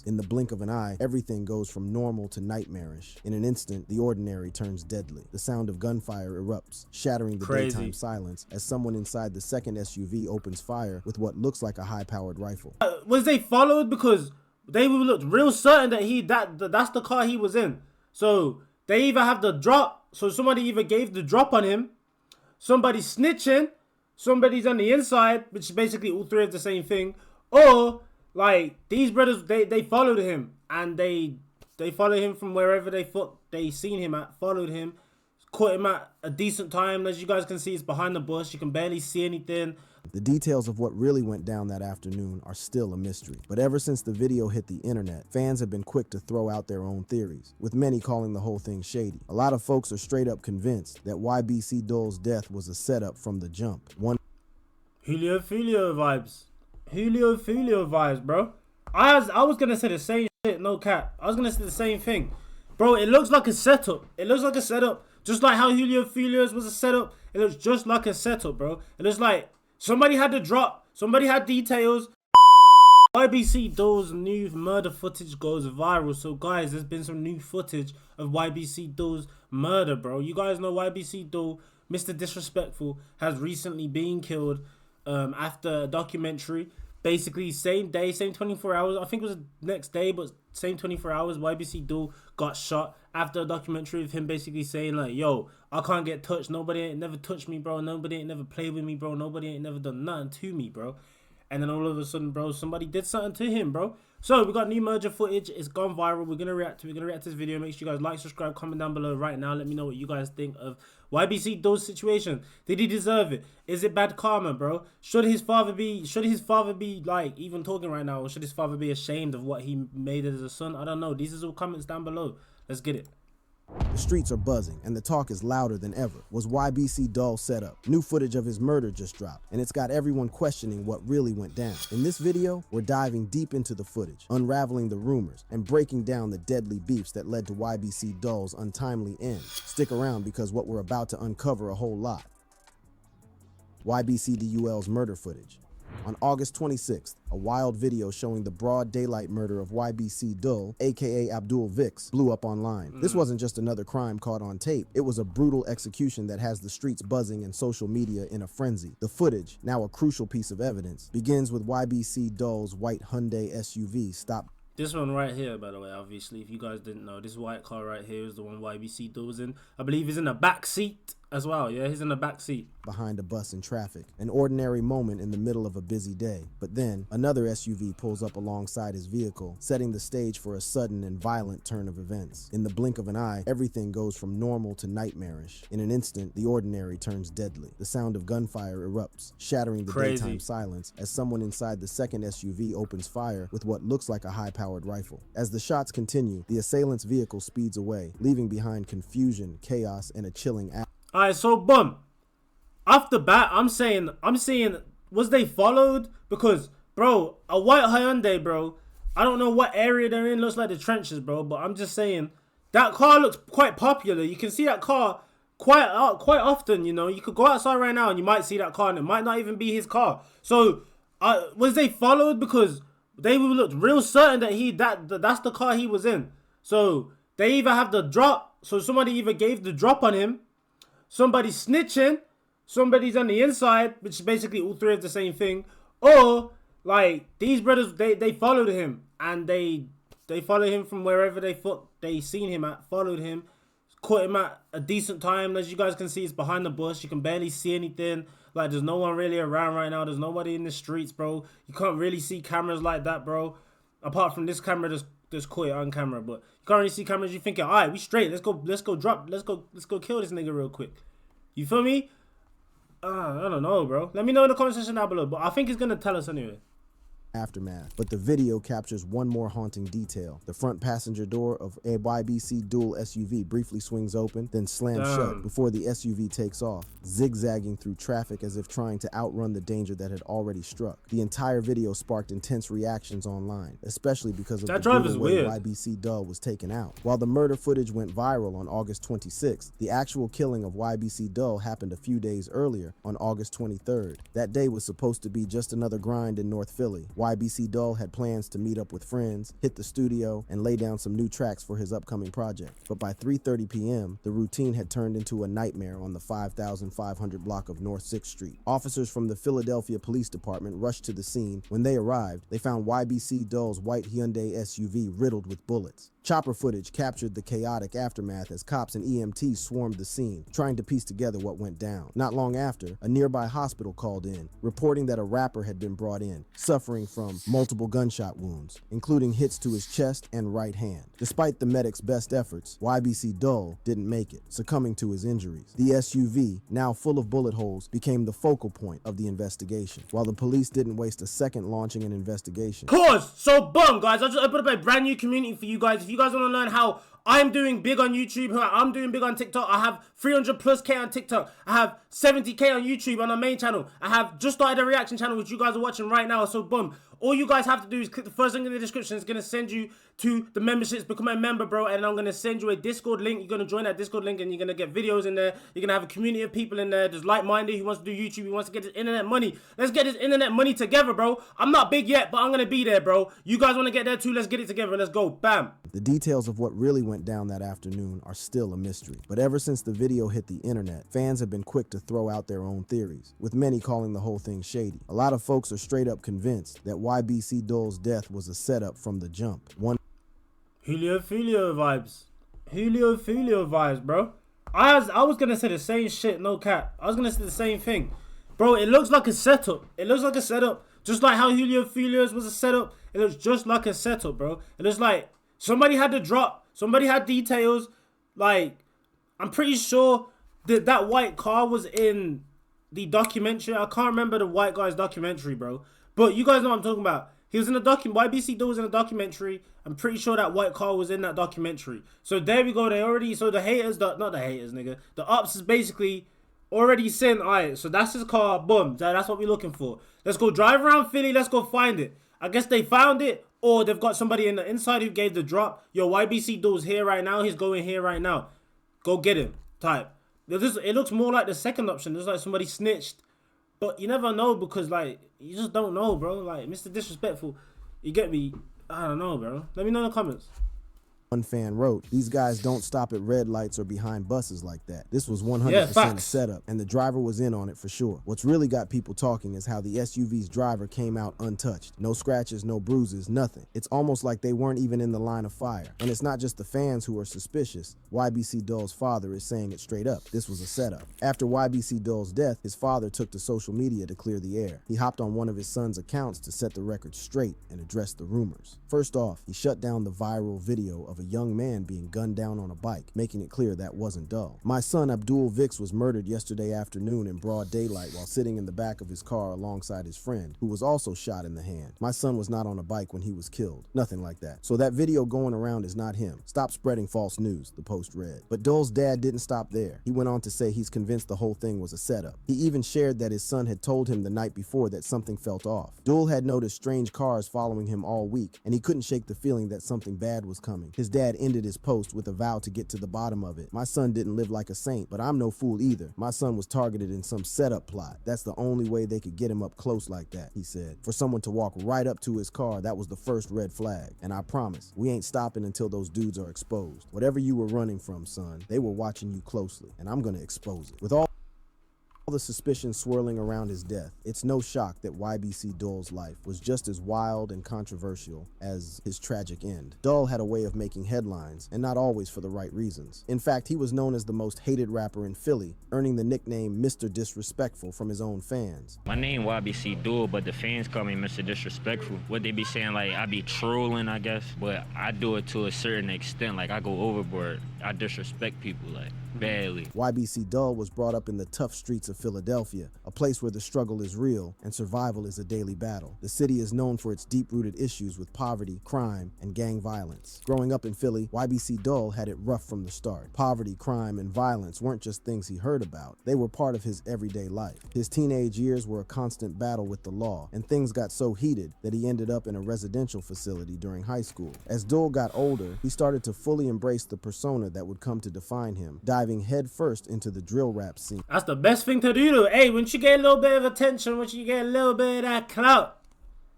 In the blink of an eye, everything goes from normal to nightmarish. In an instant, the ordinary turns deadly. The sound of gunfire erupts, shattering the daytime silence as someone inside the second SUV opens fire with what looks like a high-powered rifle. Was they followed? Because they looked real certain that that's the car he was in. So they either have the drop, so somebody either gave the drop on him, somebody's snitching, somebody's on the inside, which is basically all three of the same thing, or like these brothers, they followed him, and they followed him from wherever they seen him at, followed him, caught him at a decent time. As you guys can see, it's behind the bush, you can barely see anything. The details of what really went down that afternoon are still a mystery. But ever since the video hit the internet, fans have been quick to throw out their own theories, with many calling the whole thing shady. A lot of folks are straight up convinced that Ybc Duls' death was a setup from the jump. Julio vibes, bro. I was gonna say the same shit, no cap. I was gonna say the same thing. Bro, it looks like a setup. It looks like a setup. Just like how Julio's was a setup. It looks just like a setup, bro. It looks like somebody had the drop. Somebody had details. Ybc Duls' new murder footage goes viral. So guys, there's been some new footage of Ybc Duls' murder, bro. You guys know Ybc Duls, Mr. Disrespectful, has recently been killed after a documentary. Basically, same day, same 24 hours. I think it was the next day, but same 24 hours. Ybc Duls got shot after a documentary of him basically saying like, yo, I can't get touched. Nobody ain't never touched me, bro. Nobody ain't never played with me, bro. Nobody ain't never done nothing to me, bro. And then all of a sudden, bro, somebody did something to him, bro. So we got new murder footage. It's gone viral. We're gonna react to this video. Make sure you guys like, subscribe, comment down below right now. Let me know what you guys think of Ybc Duls' situation. Did he deserve it? Is it bad karma, bro? Should his father be like even talking right now, or should his father be ashamed of what he made as a son? I don't know. These are all comments down below. Let's get it. The streets are buzzing, and the talk is louder than ever. Was Ybc Duls set up? New footage of his murder just dropped, and it's got everyone questioning what really went down. In this video, we're diving deep into the footage, unraveling the rumors, and breaking down the deadly beefs that led to Ybc Duls' untimely end. Stick around because what we're about to uncover a whole lot. Ybc Duls' murder footage. On August 26th, a wild video showing the broad daylight murder of Ybc Duls, aka Abdul Vix, blew up online. This wasn't just another crime caught on tape. It was a brutal execution that has the streets buzzing and social media in a frenzy. The footage, now a crucial piece of evidence, begins with Ybc Duls' white Hyundai SUV stopped. This one right here, by the way, obviously, if you guys didn't know, this white car right here is the one Ybc Duls was in. I believe he's in the back seat as well. Yeah, he's in the back seat. Behind a bus in traffic. An ordinary moment in the middle of a busy day. But then, another SUV pulls up alongside his vehicle, setting the stage for a sudden and violent turn of events. In the blink of an eye, everything goes from normal to nightmarish. In an instant, the ordinary turns deadly. The sound of gunfire erupts, shattering the daytime silence as someone inside the second SUV opens fire with what looks like a high-powered rifle. As the shots continue, the assailant's vehicle speeds away, leaving behind confusion, chaos, and a chilling atmosphere. Alright, so boom. Off the bat, I'm saying, was they followed? Because, bro, a white Hyundai, bro, I don't know what area they're in. Looks like the trenches, bro. But I'm just saying, that car looks quite popular. You can see that car quite often, you know. You could go outside right now and you might see that car, and it might not even be his car. So, was they followed? Because they looked real certain that that's the car he was in. So, they either have the drop, so somebody either gave the drop on him, somebody's snitching, somebody's on the inside, which is basically all three of the same thing, or like these brothers, they followed him, and they followed him from wherever they seen him at, followed him, caught him at a decent time. As you guys can see, it's behind the bush, you can barely see anything. Like, there's no one really around right now. There's nobody in the streets, bro. You can't really see cameras like that, bro. Apart from this camera, just caught it on camera, but you can't really see cameras. You're thinking, all right, we straight. Let's go kill this nigga real quick. You feel me? I don't know, bro. Let me know in the comment section down below. But I think he's gonna tell us anyway. Aftermath. But the video captures one more haunting detail. The front passenger door of a Ybc Duls SUV briefly swings open, then slams shut before the SUV takes off, zigzagging through traffic as if trying to outrun the danger that had already struck. The entire video sparked intense reactions online, especially because of the brutal way Ybc Duls was taken out. While the murder footage went viral on August 26th, the actual killing of Ybc Duls happened a few days earlier on August 23rd. That day was supposed to be just another grind in North Philly, YBC Dull had plans to meet up with friends, hit the studio, and lay down some new tracks for his upcoming project. But by 3:30 p.m., the routine had turned into a nightmare on the 5500 block of North 6th Street. Officers from the Philadelphia Police Department rushed to the scene. When they arrived, they found YBC Dull's white Hyundai SUV riddled with bullets. Chopper footage captured the chaotic aftermath as cops and EMTs swarmed the scene, trying to piece together what went down. Not long after, a nearby hospital called in, reporting that a rapper had been brought in, suffering from multiple gunshot wounds, including hits to his chest and right hand. Despite the medic's best efforts, YBC Dull didn't make it, succumbing to his injuries. The SUV, now full of bullet holes, became the focal point of the investigation, while the police didn't waste a second launching an investigation. Pause! So boom, guys, I just opened up a brand new community for you guys. If you guys want to learn how I'm doing big on YouTube, how I'm doing big on TikTok, I have 300+ K on TikTok. I have 70K on YouTube on our main channel. I have just started a reaction channel which you guys are watching right now. So boom, all you guys have to do is click the first link in the description. It's going to send you to the memberships. Become a member, bro. And I'm going to send you a Discord link. You're going to join that Discord link and you're going to get videos in there. You're going to have a community of people in there just like-minded who wants to do YouTube, who wants to get this internet money. Let's get this internet money together, bro. I'm not big yet, but I'm going to be there, bro. You guys want to get there too? Let's get it together. Let's go. Bam. The details of what really went down that afternoon are still a mystery. But ever since the video hit the internet, fans have been quick to throw out their own theories, with many calling the whole thing shady. A lot of folks are straight up convinced that YBC Dull's death was a setup from the jump. Julio vibes. Julio vibes, bro. I was gonna say the same shit, no cap. I was gonna say the same thing. Bro, it looks like a setup. It looks like a setup. Just like how Julio's was a setup. It looks just like a setup, bro. It looks like somebody had to drop. Somebody had details. Like, I'm pretty sure that that white car was in the documentary. I can't remember the white guy's documentary, bro. But you guys know what I'm talking about. He was in a YBC Dull was in a documentary. I'm pretty sure that white car was in that documentary. So there we go. They already, so the haters, not the haters, nigga. The ops is basically already saying, alright, so that's his car. Boom. That's what we're looking for. Let's go drive around Philly. Let's go find it. I guess they found it, or they've got somebody in the inside who gave the drop. Yo, YBC Dull's here right now. He's going here right now. Go get him. Type. It looks more like the second option. It's like somebody snitched. But you never know because, like, you just don't know, bro. Like, Mr. Disrespectful, you get me? I don't know, bro. Let me know in the comments. One fan wrote, "These guys don't stop at red lights or behind buses like that. This was 100% a setup, and the driver was in on it for sure." What's really got people talking is how the SUV's driver came out untouched. No scratches, no bruises, nothing. It's almost like they weren't even in the line of fire. And it's not just the fans who are suspicious. YBC Dull's father is saying it straight up. This was a setup. After YBC Dull's death, his father took to social media to clear the air. He hopped on one of his son's accounts to set the record straight and address the rumors. First off, he shut down the viral video of a young man being gunned down on a bike, making it clear that wasn't Dull. "My son Abdul Vix was murdered yesterday afternoon in broad daylight while sitting in the back of his car alongside his friend, who was also shot in the hand. My son was not on a bike when he was killed." Nothing like that. So that video going around is not him. Stop spreading false news, the post read. But Dull's dad didn't stop there. He went on to say he's convinced the whole thing was a setup. He even shared that his son had told him the night before that something felt off. Dull had noticed strange cars following him all week, and he couldn't shake the feeling that something bad was coming. His dad ended his post with a vow to get to the bottom of it. "My son didn't live like a saint, but I'm no fool either. My son was targeted in some setup plot. That's the only way they could get him up close like that," he said. "For someone to walk right up to his car, that was the first red flag. And I promise, we ain't stopping until those dudes are exposed. Whatever you were running from, son, they were watching you closely, and I'm gonna expose it." With all the suspicion swirling around his death, it's no shock that YBC Dull's life was just as wild and controversial as his tragic end. Dull had a way of making headlines, and not always for the right reasons. In fact, he was known as the most hated rapper in Philly, earning the nickname Mr. Disrespectful from his own fans. "My name YBC Dull, but the fans call me Mr. Disrespectful." What they be saying, like, I be trolling, I guess, but I do it to a certain extent. Like, I go overboard. I disrespect people, like, badly. YBC Dull was brought up in the tough streets of Philadelphia, a place where the struggle is real and survival is a daily battle. The city is known for its deep-rooted issues with poverty, crime, and gang violence. Growing up in Philly, YBC Dull had it rough from the start. Poverty, crime, and violence weren't just things he heard about. They were part of his everyday life. His teenage years were a constant battle with the law, and things got so heated that he ended up in a residential facility during high school. As Dull got older, he started to fully embrace the persona that would come to define him, diving headfirst into the drill rap scene. That's the best thing to do. Hey, once you get a little bit of attention, once you get a little bit of that clout,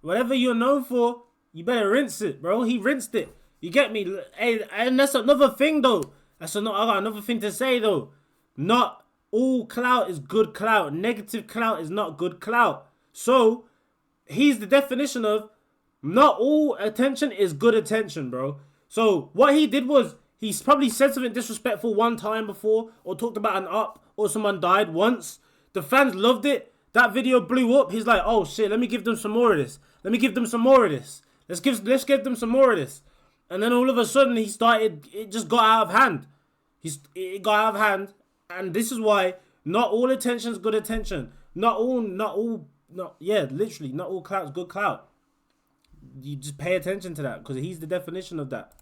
Whatever you're known for, you better rinse it, bro. He rinsed it. You get me? Hey, and that's another thing, though. I got another thing to say, though. Not all clout is good clout. Negative clout is not good clout. So, he's the definition of not all attention is good attention, bro. So, what he did was, he's probably said something disrespectful one time before, or talked about an up, or someone died once. The fans loved it. That video blew up. He's like, oh shit, let me give them some more of this. Let me give them some more of this. Let's give them some more of this. And then all of a sudden, it just got out of hand. It got out of hand. And this is why not all attention is good attention. Literally, not all clout is good clout. You just pay attention to that, because he's the definition of that.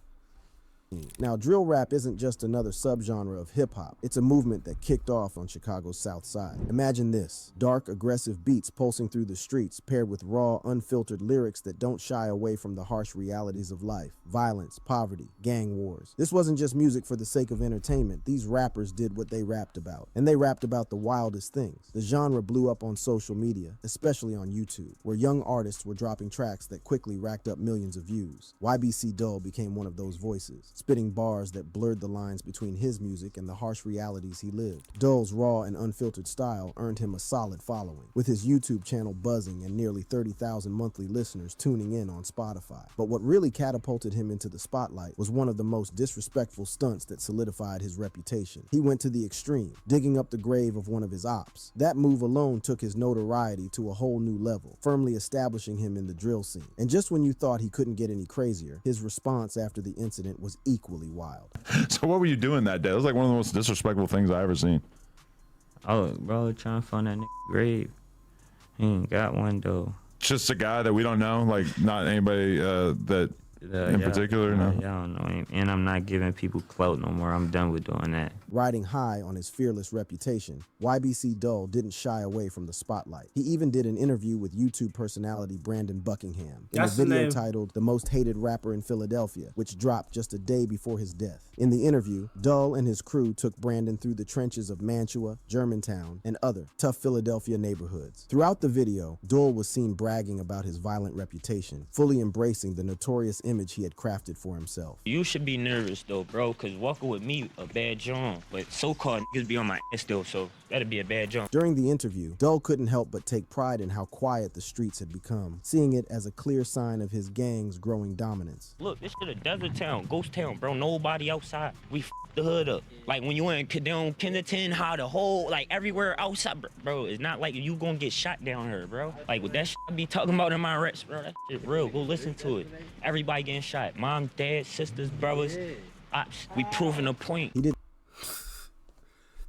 Now, drill rap isn't just another subgenre of hip-hop. It's a movement that kicked off on Chicago's South Side. Imagine this: dark, aggressive beats pulsing through the streets, paired with raw, unfiltered lyrics that don't shy away from the harsh realities of life. Violence, poverty, gang wars. This wasn't just music for the sake of entertainment. These rappers did what they rapped about. And they rapped about the wildest things. The genre blew up on social media, especially on YouTube, where young artists were dropping tracks that quickly racked up millions of views. Ybc Duls became one of those voices, spitting bars that blurred the lines between his music and the harsh realities he lived. Duls' raw and unfiltered style earned him a solid following, with his YouTube channel buzzing and nearly 30,000 monthly listeners tuning in on Spotify. But what really catapulted him into the spotlight was one of the most disrespectful stunts that solidified his reputation. He went to the extreme, digging up the grave of one of his ops. That move alone took his notoriety to a whole new level, firmly establishing him in the drill scene. And just when you thought he couldn't get any crazier, his response after the incident was equally wild. So what were you doing that day? It was like one of the most disrespectful things I ever seen. Oh, bro, trying to find that nigga grave. He ain't got one, though. Just a guy that we don't know, like not anybody that in particular, no. Yeah, I don't know him. And I'm not giving people clout no more. I'm done with doing that. Riding high on his fearless reputation, Ybc Duls didn't shy away from the spotlight. He even did an interview with YouTube personality Brandon Buckingham in a video titled "The Most Hated Rapper in Philadelphia," which dropped just a day before his death. In the interview, Duls and his crew took Brandon through the trenches of Mantua, Germantown, and other tough Philadelphia neighborhoods. Throughout the video, Duls was seen bragging about his violent reputation, fully embracing the notorious image he had crafted for himself. You should be nervous though, bro, because walking with me a bad joint, but so-called niggas be on my ass still, so that'd be a bad joint. During the interview, Duls couldn't help but take pride in how quiet the streets had become, seeing it as a clear sign of his gang's growing dominance. Look, this shit a desert town, ghost town, bro. Nobody outside. We the hood up. Like when you in down Kennington, how the whole, like everywhere outside, bro. It's not like you gonna get shot down here, bro. Like with that shit I be talking about in my reps, bro. That shit real. Go listen to it. Everybody getting shot. Mom, dad, sisters, brothers. Ops. We proving a point. He did.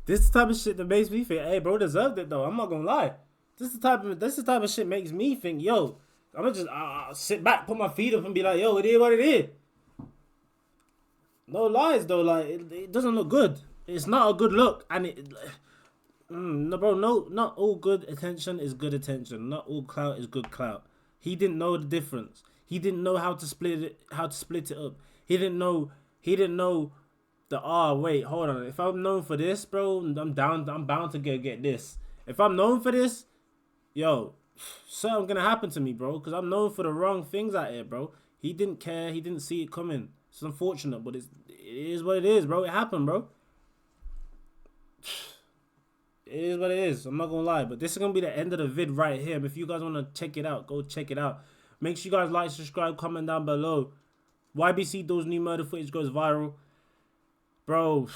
This is the type of shit that makes me think, hey, bro, deserved it though. I'm not gonna lie. This is the type of shit makes me think, yo, I'm gonna just sit back, put my feet up, and be like, yo, it is what it is. No lies though, like it doesn't look good. It's not a good look, and no, bro, no, not all good attention is good attention. Not all clout is good clout. He didn't know the difference. He didn't know how to split it up. He didn't know wait, hold on. If I'm known for this, bro, I'm bound to get this. If I'm known for this, yo, something gonna happen to me, bro, because I'm known for the wrong things out here, bro. He didn't care. He didn't see it coming. It's unfortunate, but it is what it is, bro. It happened, bro. It is what it is. I'm not gonna lie, but this is gonna be the end of the vid right here. If you guys wanna check it out, go check it out. Make sure you guys like, subscribe, comment down below. Ybc Duls' new murder footage goes viral, bro.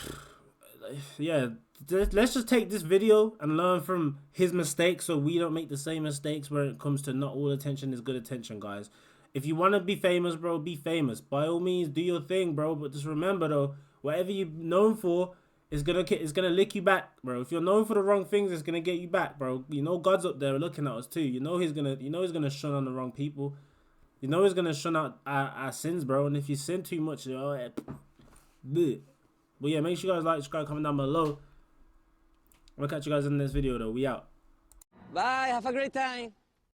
Yeah, let's just take this video and learn from his mistakes, so we don't make the same mistakes when it comes to not all attention is good attention, guys. If you want to be famous, bro, be famous. By all means, do your thing, bro. But just remember, though, whatever you're known for is gonna lick you back, bro. If you're known for the wrong things, it's gonna get you back, bro. You know God's up there looking at us too. You know he's gonna shun on the wrong people. You know he's gonna shun out our sins, bro. And if you sin too much, but yeah, make sure you guys like, subscribe, comment down below. I'm gonna catch you guys in the next video, though. We out. Bye. Have a great time.